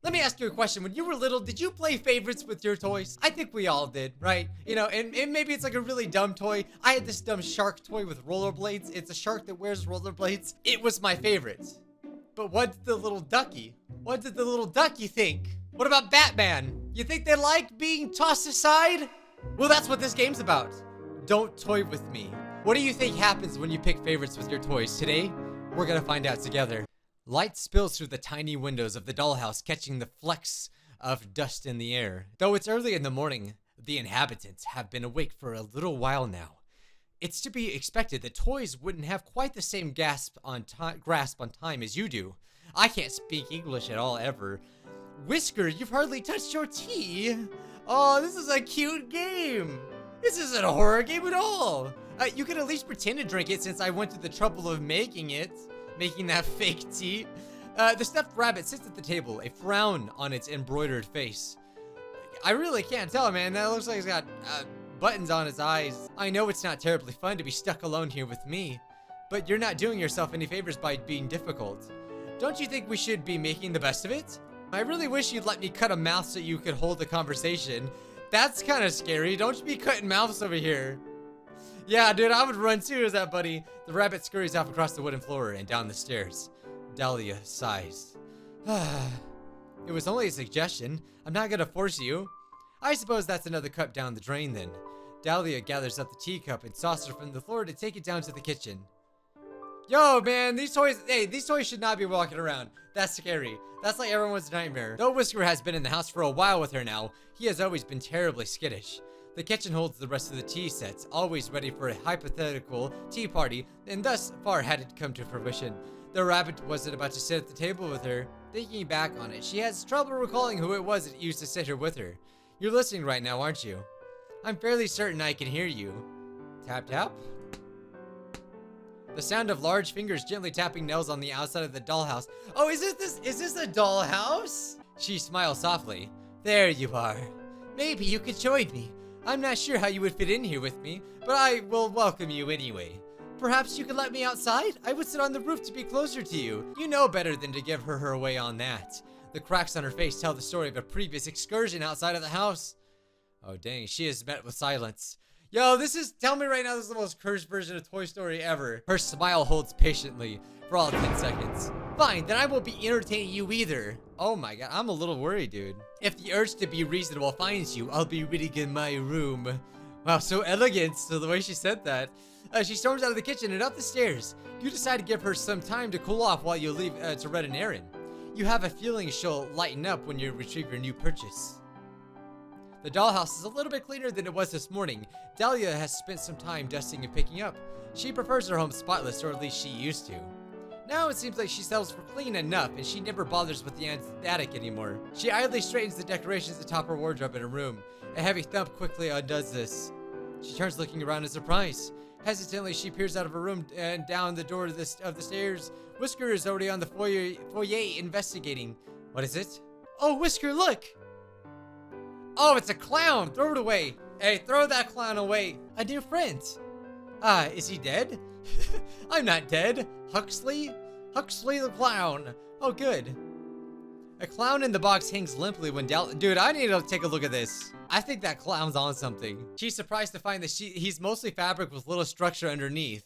Let me ask you a question. When you were little, did you play favorites with your toys? I think we all did, right? You know, and maybe it's like a really dumb toy. I had this dumb shark toy with rollerblades. It's a shark that wears rollerblades. It was my favorite. But what did the little ducky? What did the little ducky think? What about Batman? You think they like being tossed aside? Well, that's what this game's about. Don't toy with me. What do you think happens when you pick favorites with your toys? Today, we're gonna find out together. Light spills through the tiny windows of the dollhouse, catching the flecks of dust in the air. Though it's early in the morning, the inhabitants have been awake for a little while now. It's to be expected that toys wouldn't have quite the same grasp on time as you do. I can't speak English at all ever. Whisker, you've hardly touched your tea. Oh, this is a cute game. This isn't a horror game at all. You could at least pretend to drink it since I went to the trouble of making that fake tea. The stuffed rabbit sits at the table, a frown on its embroidered face. I really can't tell, man. That looks like it's got buttons on its eyes. I know it's not terribly fun to be stuck alone here with me, but you're not doing yourself any favors by being difficult. Don't you think we should be making the best of it? I really wish you'd let me cut a mouth so you could hold a conversation. That's kind of scary. Don't you be cutting mouths over here. Yeah, dude, I would run too, is that buddy? The rabbit scurries off across the wooden floor and down the stairs. Dahlia sighs. It was only a suggestion. I'm not gonna force you. I suppose that's another cup down the drain then. Dahlia gathers up the teacup and saucer from the floor to take it down to the kitchen. Yo, man, these toys should not be walking around. That's scary. That's like everyone's nightmare. Though Whisker has been in the house for a while with her now, he has always been terribly skittish. The kitchen holds the rest of the tea sets, always ready for a hypothetical tea party, and thus far had it come to fruition. The rabbit wasn't about to sit at the table with her. Thinking back on it, she has trouble recalling who it was that used to sit here with her. You're listening right now, aren't you? I'm fairly certain I can hear you. Tap tap. The sound of large fingers gently tapping nails on the outside of the dollhouse. Oh, is this a dollhouse? She smiles softly. There you are. Maybe you could join me. I'm not sure how you would fit in here with me, but I will welcome you anyway. Perhaps you could let me outside? I would sit on the roof to be closer to you. You know better than to give her away on that. The cracks on her face tell the story of a previous excursion outside of the house. Oh dang, she is met with silence. Yo, tell me right now, this is the most cursed version of Toy Story ever. Her smile holds patiently for all 10 seconds. Fine, then I won't be entertaining you either. Oh my god, I'm a little worried, dude. If the urge to be reasonable finds you, I'll be reading in my room. Wow, so elegant, so the way she said that. She storms out of the kitchen and up the stairs. You decide to give her some time to cool off while you leave to run an errand. You have a feeling she'll lighten up when you retrieve your new purchase. The dollhouse is a little bit cleaner than it was this morning. Dahlia has spent some time dusting and picking up. She prefers her home spotless, or at least she used to. Now it seems like she settles for clean enough, and she never bothers with the attic anymore. She idly straightens the decorations atop her wardrobe in her room. A heavy thump quickly undoes this. She turns looking around in surprise. Hesitantly, she peers out of her room and down the door of the stairs. Whisker is already on the foyer investigating. What is it? Oh, Whisker, look! Oh, it's a clown! Throw it away! Hey, throw that clown away! A new friend! Is he dead? I'm not dead! Huxley? Huxley the clown! Oh, good. A clown in the box hangs limply when Dude, I need to take a look at this. I think that clown's on something. She's surprised to find that he's mostly fabric with little structure underneath.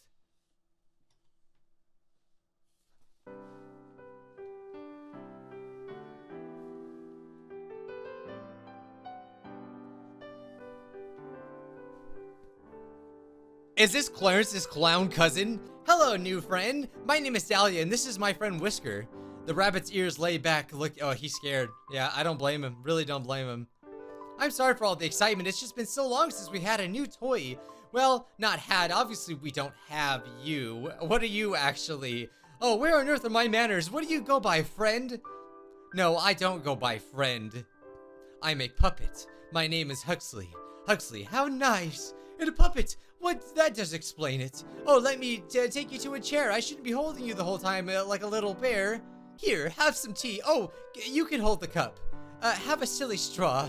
Is this Clarence's clown cousin? Hello, new friend. My name is Dahlia, and this is my friend Whisker. The rabbit's ears lay back. Look, oh, he's scared. Yeah, I don't blame him. Really don't blame him. I'm sorry for all the excitement. It's just been so long since we had a new toy. Well, not had. Obviously, we don't have you. What are you, actually? Oh, where on earth are my manners? What do you go by, friend? No, I don't go by friend. I'm a puppet. My name is Huxley. Huxley, how nice. And a puppet. What? That does explain it. Oh, let me take you to a chair. I shouldn't be holding you the whole time like a little bear. Here, have some tea. Oh, you can hold the cup. Have a silly straw.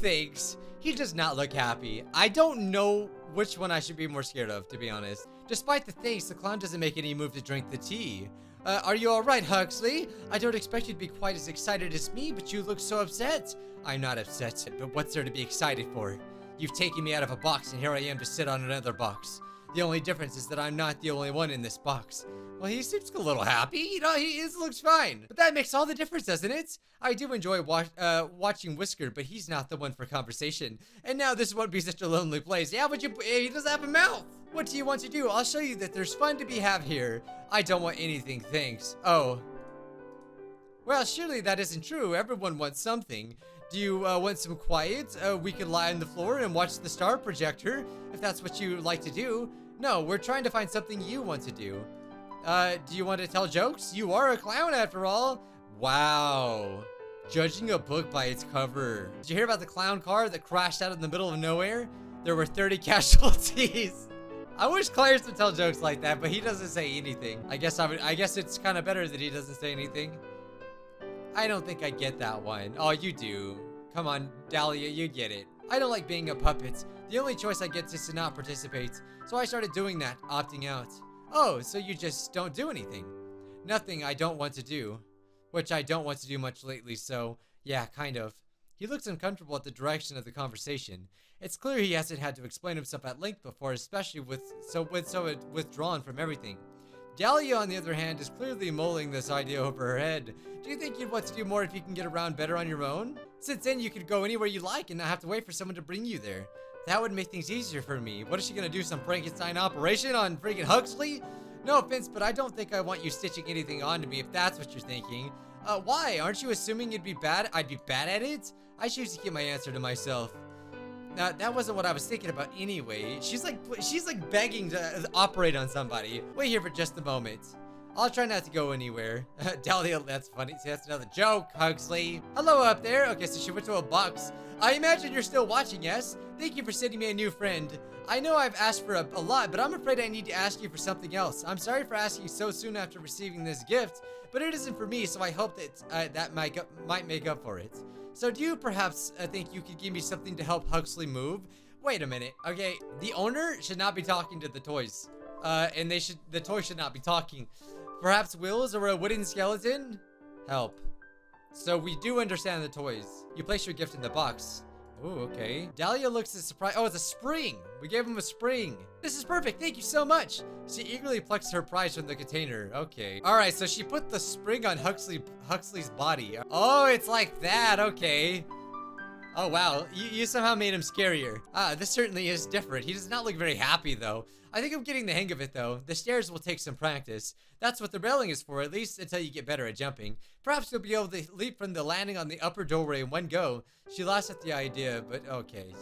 Thanks. He does not look happy. I don't know which one I should be more scared of, to be honest. Despite the thanks, the clown doesn't make any move to drink the tea. Are you alright, Huxley? I don't expect you to be quite as excited as me, but you look so upset. I'm not upset, but what's there to be excited for? You've taken me out of a box, and here I am to sit on another box. The only difference is that I'm not the only one in this box. Well, he seems a little happy. You know, he looks fine. But that makes all the difference, doesn't it? I do enjoy watching Whisker, but he's not the one for conversation. And now this won't be such a lonely place. Yeah, but he doesn't have a mouth. What do you want to do? I'll show you that there's fun to be had here. I don't want anything, thanks. Oh. Well, surely that isn't true. Everyone wants something. Do you want some quiet? We could lie on the floor and watch the star projector, if that's what you like to do. No, we're trying to find something you want to do. Do you want to tell jokes? You are a clown after all. Wow. Judging a book by its cover. Did you hear about the clown car that crashed out in the middle of nowhere? There were 30 casualties. I wish Clarence would tell jokes like that, but he doesn't say anything. I guess it's kind of better that he doesn't say anything. I don't think I get that one. Oh, you do. Come on, Dahlia, you get it. I don't like being a puppet. The only choice I get is to not participate. So I started doing that, opting out. Oh, so you just don't do anything? Nothing I don't want to do. Which I don't want to do much lately, so yeah, kind of. He looks uncomfortable at the direction of the conversation. It's clear he hasn't had to explain himself at length before, especially with so withdrawn from everything. Dahlia, on the other hand, is clearly mulling this idea over her head. Do you think you'd want to do more if you can get around better on your own? Since then, you could go anywhere you like and not have to wait for someone to bring you there. That would make things easier for me. What is she gonna do, some Frankenstein operation on freaking Huxley? No offense, but I don't think I want you stitching anything onto me if that's what you're thinking. Why? Aren't you assuming I'd be bad at it? I choose to keep my answer to myself. Now, that wasn't what I was thinking about anyway. She's like begging to operate on somebody. Wait here for just a moment. I'll try not to go anywhere. Dahlia, that's funny. See, that's another joke, Huxley. Hello up there. Okay, so she went to a box. I imagine you're still watching, yes? Thank you for sending me a new friend. I know I've asked for a lot, but I'm afraid I need to ask you for something else. I'm sorry for asking so soon after receiving this gift, but it isn't for me, so I hope that that might make up for it. So do you perhaps think you could give me something to help Huxley move? Wait a minute. Okay, the owner should not be talking to the toys. And the toys should not be talking. Perhaps wheels or a wooden skeleton? Help. So we do understand the toys. You place your gift in the box. Oh, okay. Dahlia looks as surprised. Oh, it's a spring. We gave him a spring. This is perfect. Thank you so much. She eagerly plucks her prize from the container. Okay. All right, so she put the spring on Huxley's body. Oh, it's like that. Okay. Oh, wow. You somehow made him scarier. This certainly is different. He does not look very happy, though. I think I'm getting the hang of it, though. The stairs will take some practice. That's what the railing is for, at least until you get better at jumping. Perhaps you'll be able to leap from the landing on the upper doorway in one go. She laughs at the idea, but okay.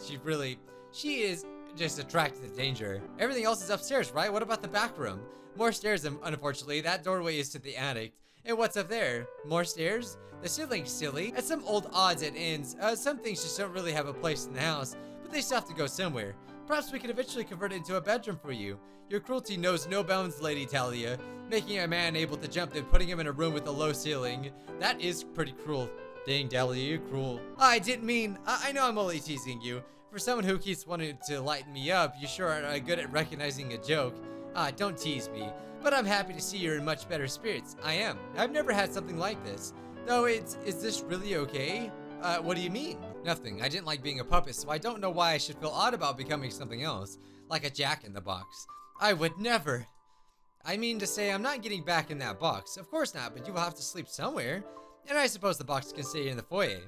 She is just attracted to danger. Everything else is upstairs, right? What about the back room? More stairs, unfortunately. That doorway is to the attic. And what's up there? More stairs? The ceiling's silly. And some old odds and ends. Some things just don't really have a place in the house, but they still have to go somewhere. Perhaps we could eventually convert it into a bedroom for you. Your cruelty knows no bounds, Lady Dahlia. Making a man able to jump and putting him in a room with a low ceiling. That is pretty cruel. Dang, Dahlia, you're cruel. I didn't mean... I know I'm only teasing you. For someone who keeps wanting to lighten me up, you sure are good at recognizing a joke. Don't tease me. But I'm happy to see you're in much better spirits. I am. I've never had something like this. Though is this really okay? What do you mean? Nothing. I didn't like being a puppet, so I don't know why I should feel odd about becoming something else. Like a jack-in-the-box. I would never. I mean to say, I'm not getting back in that box. Of course not, but you will have to sleep somewhere. And I suppose the box can stay in the foyer.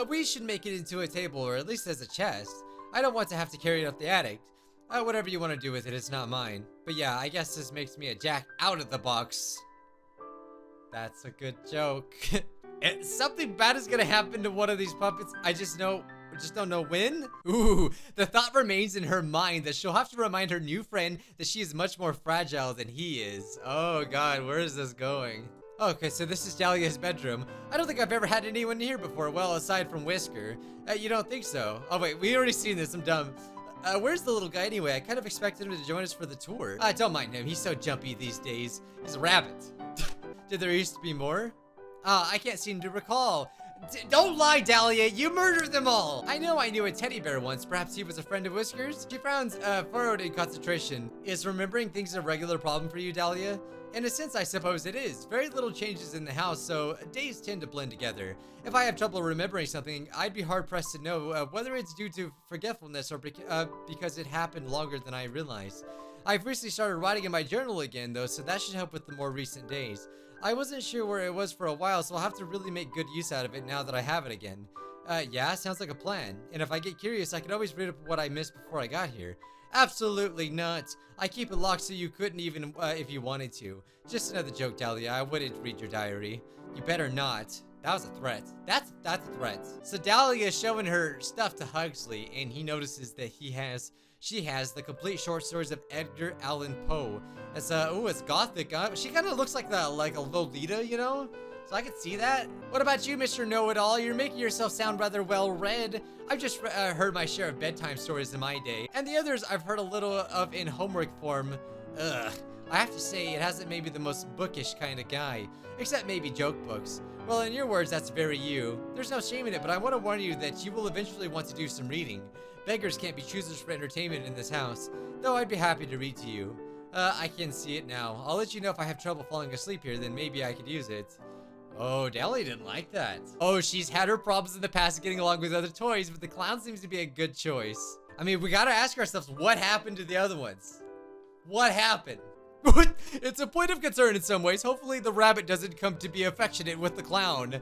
We should make it into a table, or at least as a chest. I don't want to have to carry it up the attic. Whatever you want to do with it, it's not mine. But yeah, I guess this makes me a jack out of the box. That's a good joke. Something bad is gonna happen to one of these puppets. I just don't know when. Ooh, the thought remains in her mind that she'll have to remind her new friend that she is much more fragile than he is. Oh God, where is this going? Okay, so this is Dahlia's bedroom. I don't think I've ever had anyone here before, well, aside from Whisker. You don't think so? Oh wait, we already seen this, I'm dumb. Where's the little guy anyway? I kind of expected him to join us for the tour. Don't mind him, he's so jumpy these days. He's a rabbit. Did there used to be more? I can't seem to recall. Don't lie, Dahlia, you murdered them all! I know I knew a teddy bear once, perhaps he was a friend of Whisker's? She frowns, furrowed in concentration. Is remembering things a regular problem for you, Dahlia? In a sense, I suppose it is. Very little changes in the house, so days tend to blend together. If I have trouble remembering something, I'd be hard-pressed to know whether it's due to forgetfulness or because it happened longer than I realized. I've recently started writing in my journal again, though, so that should help with the more recent days. I wasn't sure where it was for a while, so I'll have to really make good use out of it now that I have it again. Yeah, sounds like a plan. And if I get curious, I can always read up what I missed before I got here. Absolutely not. I keep it locked so you couldn't even if you wanted to. Just another joke, Dahlia. I wouldn't read your diary. You better not. That was a threat. That's a threat. So Dahlia is showing her stuff to Huxley, and he notices that she has the complete short stories of Edgar Allan Poe. It's it's gothic. She kind of looks like a Lolita, you know? So I could see that. What about you, Mr. Know-It-All? You're making yourself sound rather well-read. I've just heard my share of bedtime stories in my day, and the others I've heard a little of in homework form. Ugh. I have to say, it hasn't made me the most bookish kind of guy, except maybe joke books. Well, in your words, that's very you. There's no shame in it, but I want to warn you that you will eventually want to do some reading. Beggars can't be choosers for entertainment in this house, though I'd be happy to read to you. I can see it now. I'll let you know if I have trouble falling asleep here, then maybe I could use it. Oh, Dahlia didn't like that. Oh, she's had her problems in the past getting along with other toys, but the clown seems to be a good choice. I mean, we gotta ask ourselves, what happened to the other ones? What happened? It's a point of concern in some ways. Hopefully the rabbit doesn't come to be affectionate with the clown.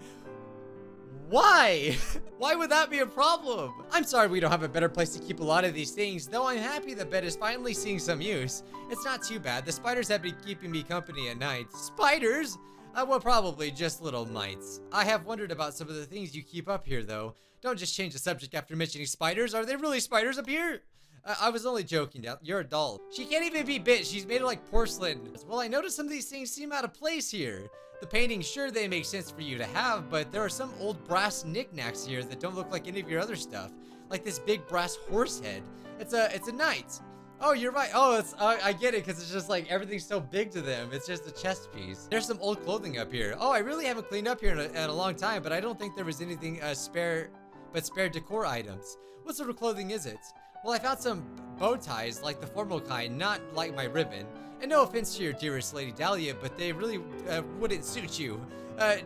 Why? Why would that be a problem? I'm sorry we don't have a better place to keep a lot of these things, though I'm happy the bed is finally seeing some use. It's not too bad. The spiders have been keeping me company at night. Spiders? Well, probably just little mites. I have wondered about some of the things you keep up here, though. Don't just change the subject after mentioning spiders. Are there really spiders up here? I was only joking. You're a doll. She can't even be bit. She's made of like porcelain. Well, I noticed some of these things seem out of place here. The paintings, sure, they make sense for you to have, but there are some old brass knickknacks here that don't look like any of your other stuff. Like this big brass horse head. It's a knight. Oh, you're right. Oh, I get it, because it's just like everything's so big to them. It's just a chest piece. There's some old clothing up here. Oh, I really haven't cleaned up here in a long time, but I don't think there was anything spare decor items. What sort of clothing is it? Well, I found some bow ties, like the formal kind, not like my ribbon. And no offense to your dearest Lady Dahlia, but they really wouldn't suit you.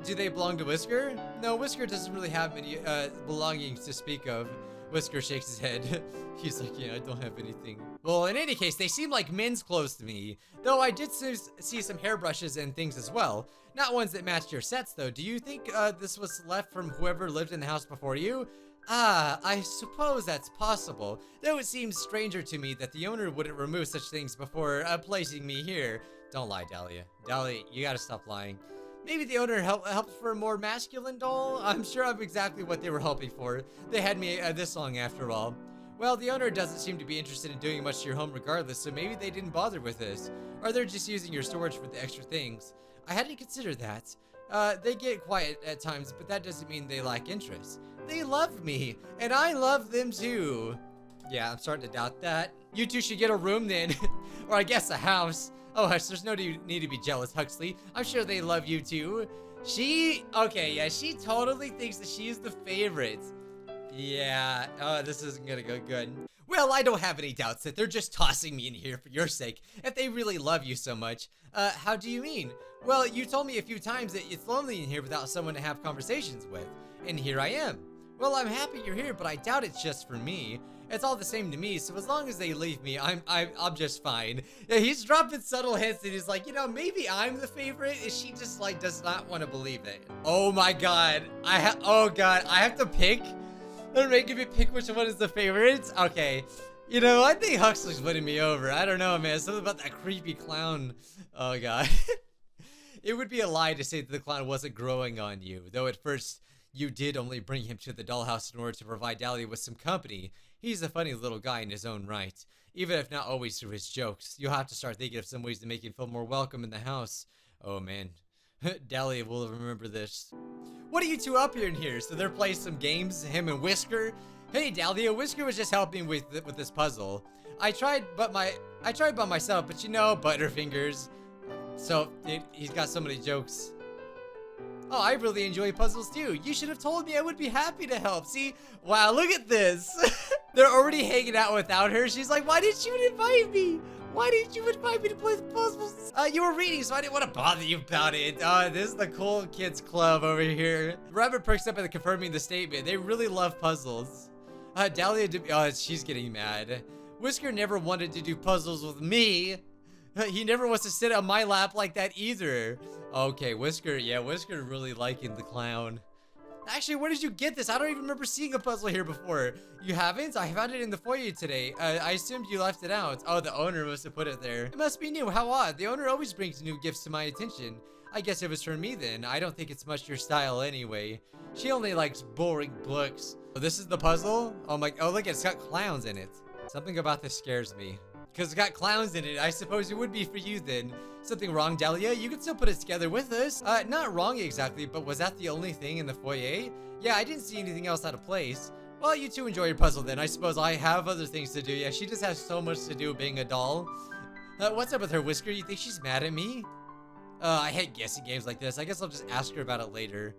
Do they belong to Whisker? No, Whisker doesn't really have many belongings to speak of. Whisker shakes his head. He's like, yeah, I don't have anything. Well, in any case, they seem like men's clothes to me. Though I did see some hairbrushes and things as well. Not ones that matched your sets, though. Do you think this was left from whoever lived in the house before you? Ah, I suppose that's possible. Though it seems stranger to me that the owner wouldn't remove such things before placing me here. Don't lie, Dahlia. Dahlia, you gotta stop lying. Maybe the owner helped for a more masculine doll? I'm sure I'm exactly what they were hoping for. They had me this long after all. Well, the owner doesn't seem to be interested in doing much to your home regardless, so maybe they didn't bother with this. Or they're just using your storage for the extra things. I hadn't considered that. They get quiet at times, but that doesn't mean they lack interest. They love me, and I love them too. Yeah, I'm starting to doubt that. You two should get a room then, or I guess a house. Oh hush, there's no need to be jealous, Huxley. I'm sure they love you too. Okay, yeah, she totally thinks that she is the favorite. Yeah, this isn't gonna go good. Well, I don't have any doubts that they're just tossing me in here for your sake, if they really love you so much. How do you mean? Well, you told me a few times that it's lonely in here without someone to have conversations with, and here I am. Well, I'm happy you're here, but I doubt it's just for me. It's all the same to me, so as long as they leave me, I'm just fine. Yeah, he's dropping subtle hints and he's like, you know, maybe I'm the favorite, and she just like does not want to believe it. Oh my god. I have to pick? They're making me pick which one is the favorite? Okay. You know, I think Huxley's winning me over. I don't know, man. Something about that creepy clown. Oh god. It would be a lie to say that the clown wasn't growing on you, though at first you did only bring him to the dollhouse in order to provide Dahlia with some company. He's a funny little guy in his own right, even if not always through his jokes. You'll have to start thinking of some ways to make him feel more welcome in the house. Oh man, Dahlia will remember this. What are you two up here in here? So they're playing some games, him and Whisker? Hey Dahlia, Whisker was just helping with this puzzle. I tried by myself, but you know, Butterfingers. So he's got so many jokes. Oh, I really enjoy puzzles too. You should have told me. I would be happy to help. See? Wow, look at this. They're already hanging out without her. She's like, why didn't you invite me? Why didn't you invite me to play the puzzles? You were reading, so I didn't want to bother you about it. This is the cool kids club over here. Rabbit perks up at confirming the statement. They really love puzzles. Dahlia, she's getting mad. Whisker never wanted to do puzzles with me. He never wants to sit on my lap like that either. Okay, Whisker, yeah, Whisker really liking the clown. Actually, where did you get this? I don't even remember seeing a puzzle here before. You haven't? I found it in the foyer today. I assumed you left it out. Oh, the owner must have put it there. It must be new. How odd. The owner always brings new gifts to my attention. I guess it was for me then. I don't think it's much your style anyway. She only likes boring books. Oh, this is the puzzle? Oh my, oh look, it's got clowns in it. Something about this scares me. Because it's got clowns in it. I suppose it would be for you then. Something wrong, Dahlia? You can still put it together with us. Not wrong exactly, but was that the only thing in the foyer? Yeah, I didn't see anything else out of place. Well, you two enjoy your puzzle then. I suppose I have other things to do. Yeah, she just has so much to do being a doll. What's up with her, Whisker? You think she's mad at me? I hate guessing games like this. I guess I'll just ask her about it later.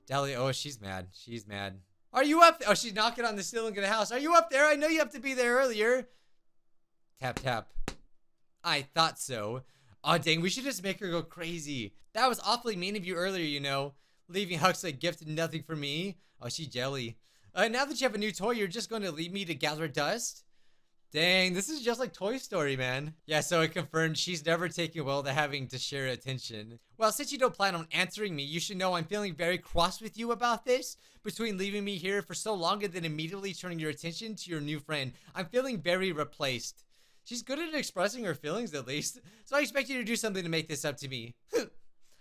Dahlia, oh, she's mad. She's mad. Are you up? Oh, she's knocking on the ceiling of the house. Are you up there? I know you have to be there earlier. Tap, tap. I thought so. Oh, dang, we should just make her go crazy. That was awfully mean of you earlier, you know. Leaving Huxley a gift and nothing for me. Oh, she's jelly. Now that you have a new toy, you're just going to leave me to gather dust? Dang, this is just like Toy Story, man. Yeah, so it confirmed she's never taken well to having to share attention. Well, since you don't plan on answering me, you should know I'm feeling very cross with you about this. Between leaving me here for so long and then immediately turning your attention to your new friend, I'm feeling very replaced. She's good at expressing her feelings, at least. So I expect you to do something to make this up to me.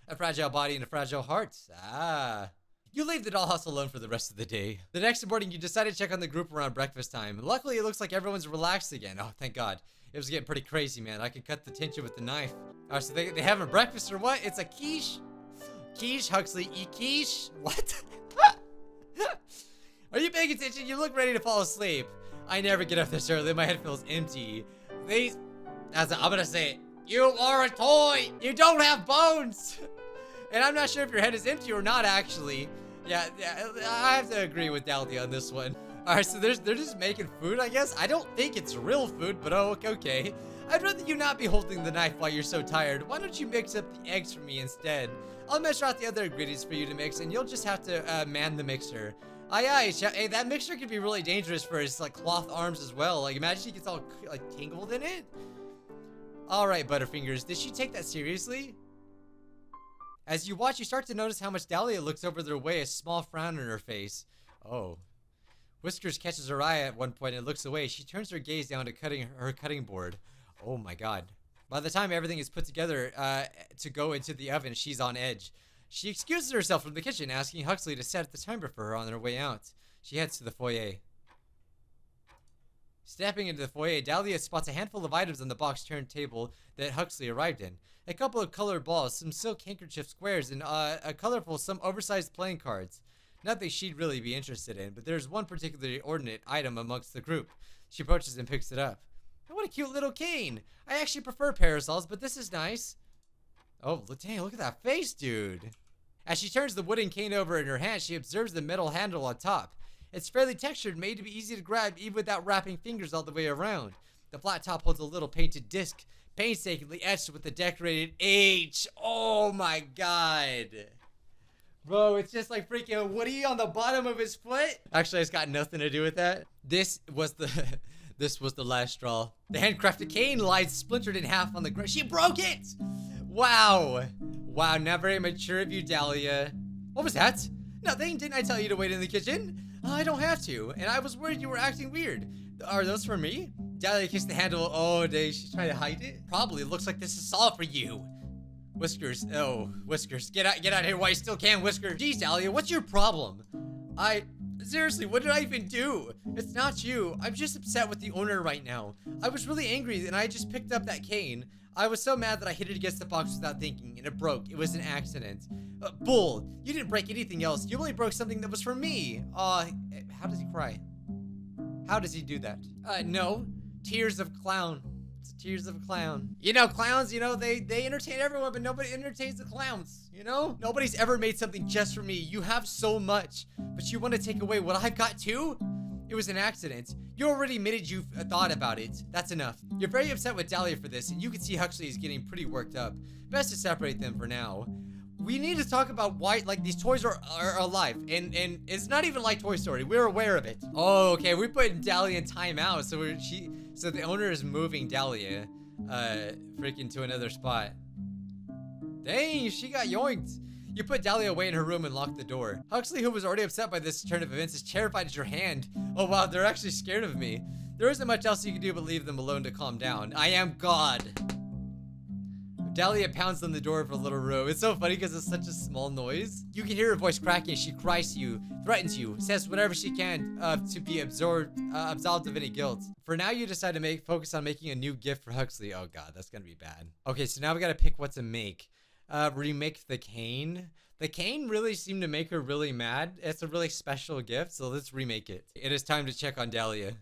A fragile body and a fragile heart. Ah. You leave the dollhouse alone for the rest of the day. The next morning, you decide to check on the group around breakfast time. Luckily, it looks like everyone's relaxed again. Oh, thank God. It was getting pretty crazy, man. I could cut the tension with the knife. All right, so they having breakfast or what? It's a quiche. Quiche, Huxley. Eat quiche? What? Are you paying attention? You look ready to fall asleep. I never get up this early. My head feels empty. I'm gonna say it. You are a toy. You don't have bones. And I'm not sure if your head is empty or not, actually. Yeah, I have to agree with Dahlia on this one. All right, so they're just making food, I guess. I don't think it's real food, but oh, okay. I'd rather you not be holding the knife while you're so tired. Why don't you mix up the eggs for me instead? I'll measure out the other ingredients for you to mix, and you'll just have to man the mixer. Aye, aye. Hey, that mixture can be really dangerous for his like cloth arms as well. Like, imagine he gets all like tingled in it. All right, Butterfingers. Did she take that seriously? As you watch, you start to notice how much Dahlia looks over their way, a small frown on her face. Oh. Whiskers catches her eye at one point and looks away. She turns her gaze down to her cutting board. Oh my God. By the time everything is put together to go into the oven, she's on edge. She excuses herself from the kitchen, asking Huxley to set the timer for her on their way out. She heads to the foyer. Stepping into the foyer, Dahlia spots a handful of items on the box turntable that Huxley arrived in. A couple of colored balls, some silk handkerchief squares, and a colorful, some oversized playing cards. Nothing she'd really be interested in, but there's one particularly ordinate item amongst the group. She approaches and picks it up. Oh, what a cute little cane! I actually prefer parasols, but this is nice. Oh, dang, look at that face, dude. As she turns the wooden cane over in her hand, she observes the metal handle on top. It's fairly textured, made to be easy to grab even without wrapping fingers all the way around. The flat top holds a little painted disc, painstakingly etched with the decorated H. Oh my God. Bro, it's just like freaking Woody on the bottom of his foot. Actually, it's got nothing to do with that. This was the last straw. The handcrafted cane lies splintered in half on the ground. She broke it! Wow. Wow, not very mature of you, Dahlia. What was that? Nothing. Didn't I tell you to wait in the kitchen? I don't have to. And I was worried you were acting weird. Are those for me? Dahlia kissed the handle. Oh, dang. She's trying to hide it? Probably. Looks like this is all for you. Whiskers. Oh, Whiskers. Get out here while you still can, Whiskers. Geez, Dahlia, what's your problem? Seriously, what did I even do? It's not you. I'm just upset with the owner right now. I was really angry and I just picked up that cane. I was so mad that I hit it against the box without thinking, and it broke. It was an accident. Bull, you didn't break anything else. You only broke something that was for me. How does he cry? How does he do that? No. Tears of clown. It's tears of a clown. You know, clowns, you know, they entertain everyone, but nobody entertains the clowns, you know? Nobody's ever made something just for me. You have so much, but you want to take away what I've got too? It was an accident. You already admitted you've thought about it. That's enough. You're very upset with Dahlia for this, and you can see Huxley is getting pretty worked up. Best to separate them for now. We need to talk about why, like, these toys are alive, and it's not even like Toy Story. We're aware of it. Oh, okay, we're putting Dahlia in timeout, so the owner is moving Dahlia, freaking to another spot. Dang, she got yoinked. You put Dahlia away in her room and locked the door. Huxley, who was already upset by this turn of events, is terrified at your hand. Oh wow, they're actually scared of me. There isn't much else you can do but leave them alone to calm down. I am God. Dahlia pounds on the door of her little room. It's so funny because it's such a small noise. You can hear her voice cracking as she cries to you, threatens you, says whatever she can to be absolved of any guilt. For now, you decide to focus on making a new gift for Huxley. Oh god, that's gonna be bad. Okay, so now we gotta pick what to make. Remake the cane. The cane really seemed to make her really mad. It's a really special gift, so let's remake it. It is time to check on Dahlia.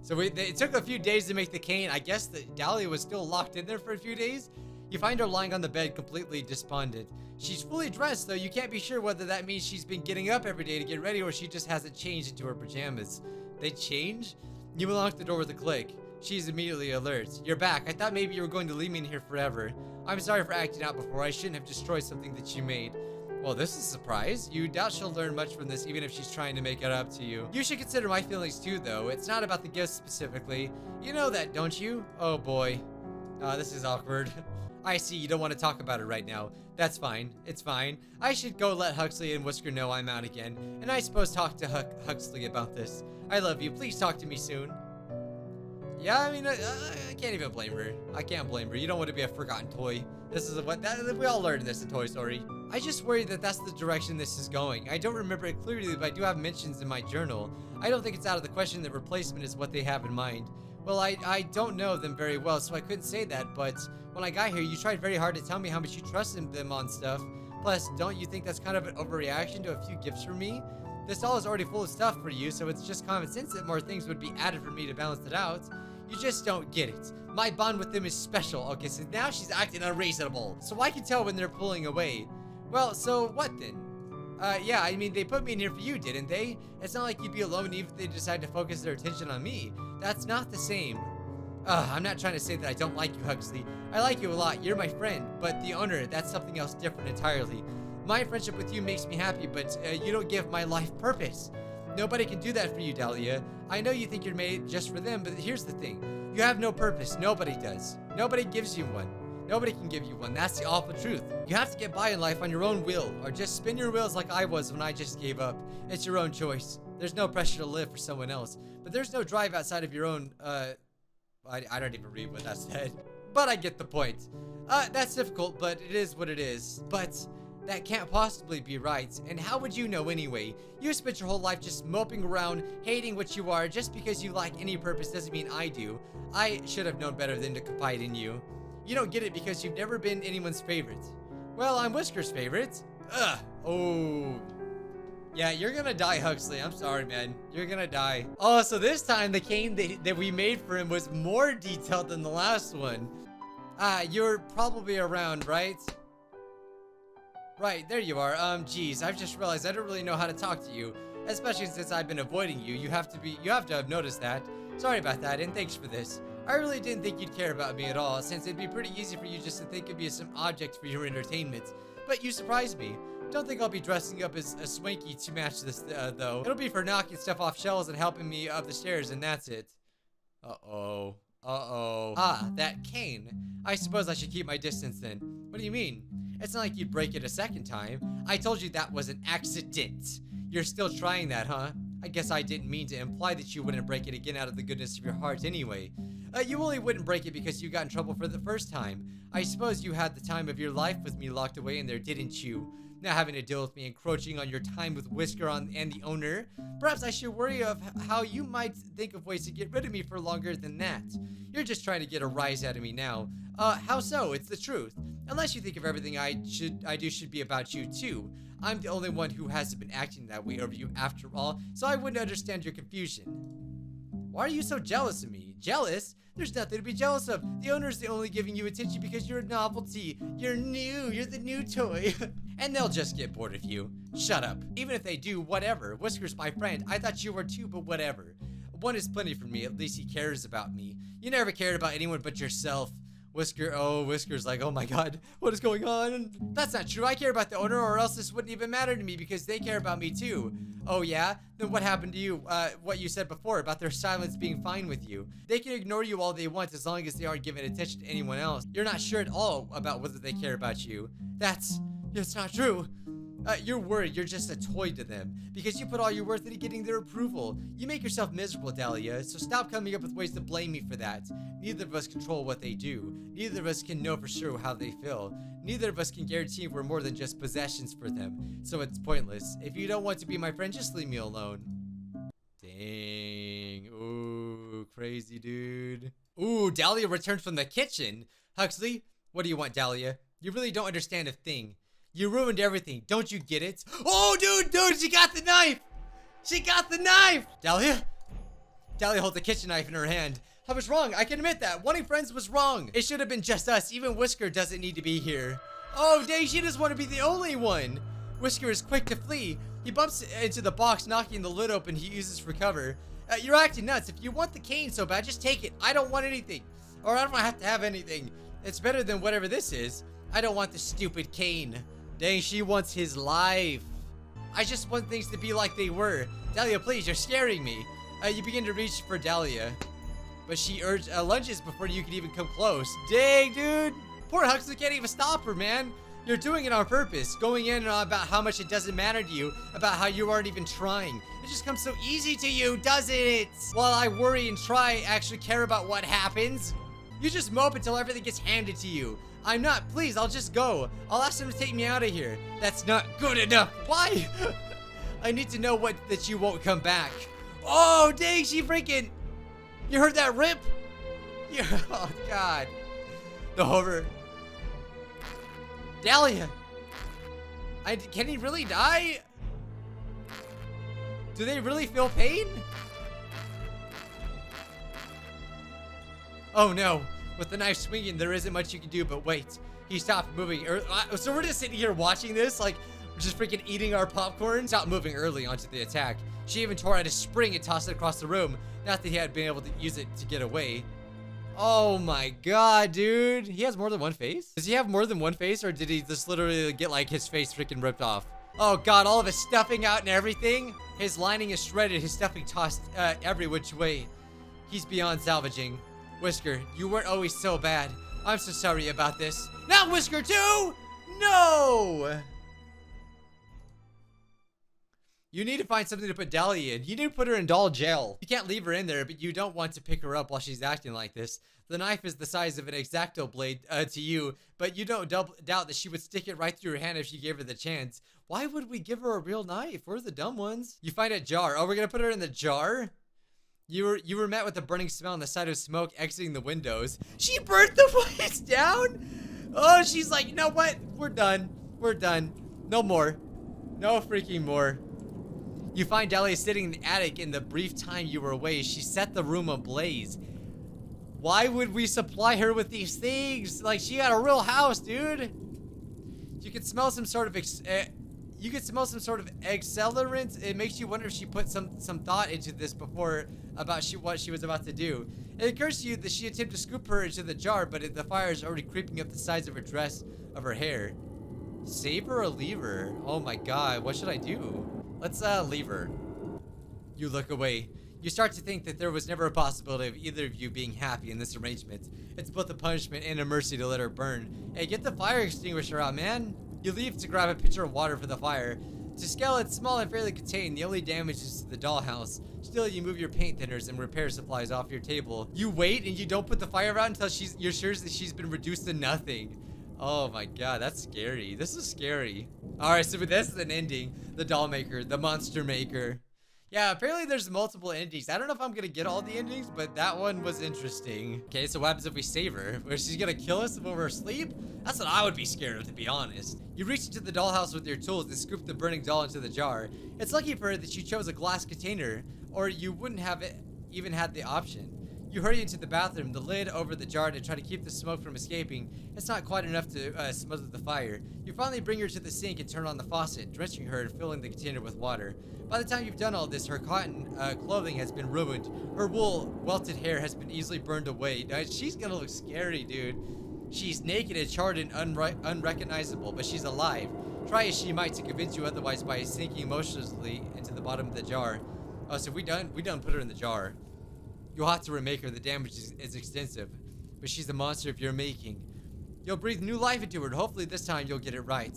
So it took a few days to make the cane. I guess that Dahlia was still locked in there for a few days. You find her lying on the bed, completely despondent. She's fully dressed, though you can't be sure whether that means she's been getting up every day to get ready or she just hasn't changed into her pajamas. They change? You unlock the door with a click. She's immediately alert. You're back. I thought maybe you were going to leave me in here forever. I'm sorry for acting out before. I shouldn't have destroyed something that you made. Well, this is a surprise. You doubt she'll learn much from this, even if she's trying to make it up to you. You should consider my feelings too, though. It's not about the gifts specifically. You know that, don't you? Oh boy. This is awkward. I see, you don't want to talk about it right now. That's fine. It's fine. I should go let Huxley and Whisker know I'm out again. And I suppose talk to Huxley about this. I love you. Please talk to me soon. Yeah, I mean, I can't even blame her. I can't blame her. You don't want to be a forgotten toy. This is we all learned this in Toy Story. I just worry that that's the direction this is going. I don't remember it clearly, but I do have mentions in my journal. I don't think it's out of the question that replacement is what they have in mind. Well, I don't know them very well, so I couldn't say that, but when I got here, you tried very hard to tell me how much you trusted them on stuff. Plus, don't you think that's kind of an overreaction to a few gifts from me? This doll is already full of stuff for you, so it's just common sense that more things would be added for me to balance it out. You just don't get it. My bond with them is special. Okay, so now she's acting unreasonable. So I can tell when they're pulling away. Well, so what then? Yeah, I mean, they put me in here for you, didn't they? It's not like you'd be alone even if they decide to focus their attention on me. That's not the same. I'm not trying to say that I don't like you, Huxley. I like you a lot. You're my friend. But the owner, that's something else different entirely. My friendship with you makes me happy, but you don't give my life purpose. Nobody can do that for you, Dahlia. I know you think you're made just for them, but here's the thing. You have no purpose. Nobody does. Nobody gives you one. Nobody can give you one. That's the awful truth. You have to get by in life on your own will, or just spin your wheels like I was when I just gave up. It's your own choice. There's no pressure to live for someone else, but there's no drive outside of your own, I don't even read what that said, but I get the point. That's difficult, but it is what it is. But that can't possibly be right, and how would you know anyway? You spent your whole life just moping around, hating what you are. Just because you lack any purpose doesn't mean I do. I should have known better than to confide in you. You don't get it because you've never been anyone's favorite. Well, I'm Whisker's favorite. Ugh. Oh. Yeah, you're gonna die, Huxley. I'm sorry, man. You're gonna die. Oh, so this time the cane that we made for him was more detailed than the last one. You're probably around, right? Right, there you are. Geez, I've just realized I don't really know how to talk to you. Especially since I've been avoiding you. You have to have noticed that. Sorry about that, and thanks for this. I really didn't think you'd care about me at all, since it'd be pretty easy for you just to think of me as some object for your entertainment. But you surprised me. Don't think I'll be dressing up as a swanky to match this, though. It'll be for knocking stuff off shelves and helping me up the stairs, and that's it. Uh-oh. Uh-oh. Ah, that cane. I suppose I should keep my distance then. What do you mean? It's not like you'd break it a second time. I told you that was an accident. You're still trying that, huh? I guess I didn't mean to imply that you wouldn't break it again out of the goodness of your heart anyway. You only wouldn't break it because you got in trouble for the first time. I suppose you had the time of your life with me locked away in there, didn't you? Now having to deal with me encroaching on your time with Whisker and the owner. Perhaps I should worry of how you might think of ways to get rid of me for longer than that. You're just trying to get a rise out of me now. How so? It's the truth. Unless you think of everything I do should be about you too. I'm the only one who hasn't been acting that way over you after all, so I wouldn't understand your confusion. Why are you so jealous of me? Jealous? There's nothing to be jealous of. The owner's only giving you attention because you're a novelty. You're new. You're the new toy. And they'll just get bored of you. Shut up. Even if they do, whatever. Whisker's my friend. I thought you were too, but whatever. one is plenty for me. At least he cares about me. You never cared about anyone but yourself. Whisker's like, oh my god, what is going on? That's not true. I care about the owner, or else this wouldn't even matter to me because they care about me too. Oh yeah? Then what happened to you? What you said before about their silence being fine with you. They can ignore you all they want as long as they aren't giving attention to anyone else. You're not sure at all about whether they care about you. It's not true. You're worried you're just a toy to them because you put all your worth into getting their approval. You make yourself miserable, Dahlia, so stop coming up with ways to blame me for that. Neither of us control what they do. Neither of us can know for sure how they feel. Neither of us can guarantee we're more than just possessions for them, so it's pointless. If you don't want to be my friend, just leave me alone. Dang. Ooh, crazy dude. Ooh, Dahlia returned from the kitchen. Huxley, what do you want, Dahlia? You really don't understand a thing. You ruined everything. Don't you get it? Oh, dude, she got the knife. She got the knife. Dahlia holds the kitchen knife in her hand. I was wrong. I can admit that. Wanting friends was wrong. It should have been just us. Even Whisker doesn't need to be here. Oh, dang, she doesn't want to be the only one. Whisker is quick to flee. He bumps into the box, knocking the lid open he uses for cover. You're acting nuts. If you want the cane so bad, just take it. I don't want anything. Or I don't have to have anything. It's better than whatever this is. I don't want the stupid cane. Dang, she wants his life. I just want things to be like they were. Dahlia, please, you're scaring me. You begin to reach for Dahlia, but she lunges before you can even come close. Dang, dude. Poor Huxley can't even stop her, man. You're doing it on purpose, going in about how much it doesn't matter to you, about how you aren't even trying. It just comes so easy to you, doesn't it? While I worry and try, actually care about what happens. You just mope until everything gets handed to you. I'm not. Please, I'll just go. I'll ask them to take me out of here. That's not good enough. Why? I need to know that you won't come back. Oh, dang, she freaking... You heard that rip? Yeah, oh, God. The horror. Dahlia. Can he really die? Do they really feel pain? Oh, no. With the knife swinging, there isn't much you can do but wait. He stopped moving. So we're just sitting here watching this, like, we're just freaking eating our popcorn. Stopped moving early onto the attack. She even tore out a spring and tossed it across the room. Not that he had been able to use it to get away. Oh my god, dude. He has more than one face? Does he have more than one face, or did he just literally get, like, his face freaking ripped off? Oh god, all of his stuffing out and everything. His lining is shredded, his stuffing tossed every which way. He's beyond salvaging. Whisker, you weren't always so bad. I'm so sorry about this. Not Whisker too! No! You need to find something to put Dahlia in. You need to put her in doll jail. You can't leave her in there, but you don't want to pick her up while she's acting like this. The knife is the size of an X-Acto blade to you, but you don't doubt that she would stick it right through her hand if she gave her the chance. Why would we give her a real knife? We're the dumb ones. You find a jar. Oh, we're gonna put her in the jar? You were met with a burning smell and the sight of smoke exiting the windows. She burnt the place down? Oh, she's like, you know what? We're done. We're done. No more. No freaking more. You find Dahlia sitting in the attic. In the brief time you were away, she set the room ablaze. Why would we supply her with these things? Like, she got a real house, dude. You could smell some sort of accelerant. It makes you wonder if she put some thought into this before about what she was about to do. It occurs to you that she attempted to scoop her into the jar, but the fire is already creeping up the sides of her dress, of her hair. Save her or leave her? Oh my god, what should I do? Let's leave her. You look away. You start to think that there was never a possibility of either of you being happy in this arrangement. It's both a punishment and a mercy to let her burn. Hey, get the fire extinguisher out, man. You leave to grab a pitcher of water for the fire. To scale, it's small and fairly contained. The only damage is to the dollhouse. Still, you move your paint thinners and repair supplies off your table. You wait and you don't put the fire out until you're sure that she's been reduced to nothing. Oh my god, that's scary. This is scary. Alright, so this is an ending. The doll maker, the monster maker. Yeah, apparently there's multiple endings. I don't know if I'm gonna get all the endings, but that one was interesting. Okay, so what happens if we save her? Where she's gonna kill us when we're asleep? That's what I would be scared of, to be honest. You reach into the dollhouse with your tools and scoop the burning doll into the jar. It's lucky for her that you chose a glass container, or you wouldn't have even had the option. You hurry into the bathroom, the lid over the jar to try to keep the smoke from escaping. It's not quite enough to smother the fire. You finally bring her to the sink and turn on the faucet, drenching her and filling the container with water. By the time you've done all this, her cotton clothing has been ruined. Her wool, welted hair has been easily burned away. Now, she's gonna look scary, dude. She's naked and charred and unrecognizable, but she's alive. Try as she might to convince you otherwise by sinking motionlessly into the bottom of the jar. Oh, so we done put her in the jar. You'll have to remake her. The damage is extensive, but she's the monster of your making. You'll breathe new life into her, and hopefully this time you'll get it right.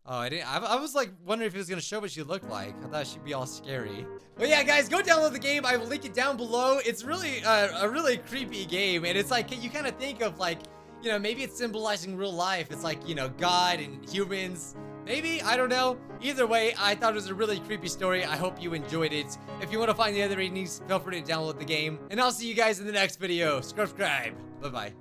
Oh, I was like wondering if it was gonna show what she looked like. I thought she'd be all scary. But yeah, guys, go download the game. I will link it down below. It's really a really creepy game, and it's like you kind of think of like, you know, maybe it's symbolizing real life. It's like, you know, God and humans. Maybe, I don't know. Either way, I thought it was a really creepy story. I hope you enjoyed it. If you want to find the other ratings, feel free to download the game. And I'll see you guys in the next video. Subscribe. Bye-bye.